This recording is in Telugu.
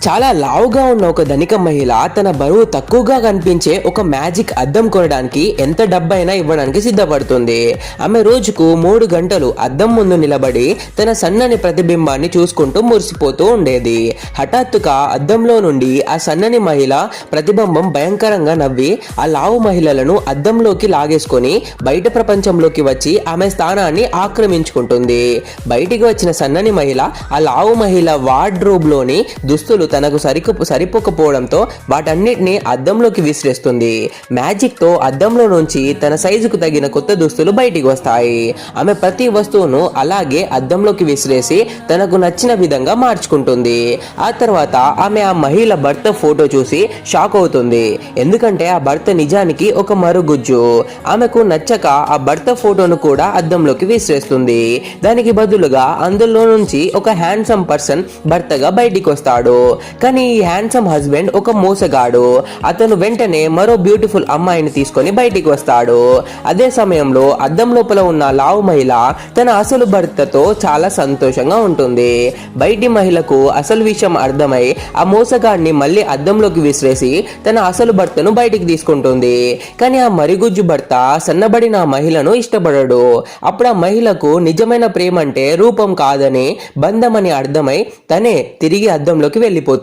చాలా లావుగా ఉన్న ఒక ధనిక మహిళ తన బరువు తక్కువగా కనిపించే ఒక మ్యాజిక్ అద్దం కొనడానికి ఎంత డబ్బైనా ఇవ్వడానికి సిద్ధపడుతుంది. ఆమె రోజుకు 3 గంటలు అద్దం ముందు నిలబడి తన సన్నని ప్రతిబింబాన్ని చూసుకుంటూ మురిసిపోతూ ఉండేది. హఠాత్తుగా అద్దంలో నుండి ఆ సన్నని మహిళ ప్రతిబింబం భయంకరంగా నవ్వి ఆ లావు మహిళలను అద్దంలోకి లాగేసుకొని బయట ప్రపంచంలోకి వచ్చి ఆమె స్థానాన్ని ఆక్రమించుకుంటుంది. బయటికి వచ్చిన సన్నని మహిళ ఆ లావు మహిళ వార్డ్రోబ్ లోని దుస్తులు తనకు సరిపోకపోవడంతో వాటన్నిటిని అద్దంలోకి విసిరేస్తుంది. మ్యాజిక్ తో అద్దంలో నుంచి తన సైజుకు తగిన కొత్త దుస్తులు బయటికి వస్తాయి. ఆమె ప్రతి వస్తువును అలాగే అద్దంలోకి విసిరేసి తనకు నచ్చిన విధంగా మార్చుకుంటుంది. ఆ తర్వాత ఆమె ఆ మహిళ భర్త ఫోటో చూసి షాక్ అవుతుంది. ఎందుకంటే ఆ భర్త నిజానికి ఒక మరుగుజ్జు. ఆమెకు నచ్చక ఆ భర్త ఫోటోను కూడా అద్దంలోకి విసిరేస్తుంది. దానికి బదులుగా అందులో నుంచి ఒక హ్యాండ్సమ్ పర్సన్ భర్తగా బయటికి వస్తాడు. కానీ ఈ హ్యాండ్సమ్ హస్బెండ్ ఒక మోసగాడు. అతను వెంటనే మరో బ్యూటిఫుల్ అమ్మాయిని తీసుకొని బయటికి వస్తాడు. అదే సమయంలో అద్దం లోపల ఉన్న లావు మహిళ తన అసలు భర్తతో చాలా సంతోషంగా ఉంటుంది. బయటి మహిళకు అసలు విషయం అర్థమై ఆ మోసగాడిని మళ్ళీ అద్దంలోకి విసిరేసి తన అసలు భర్తను బయటికి తీసుకుంటుంది. కానీ ఆ మరిగుజ్జు భర్త సన్నబడిన ఆ మహిళను ఇష్టపడడు. అప్పుడు ఆ మహిళకు నిజమైన ప్రేమ అంటే రూపం కాదని బంధమని అర్థమై తనే తిరిగి అద్దంలోకి వెళ్ళిపోతుంది.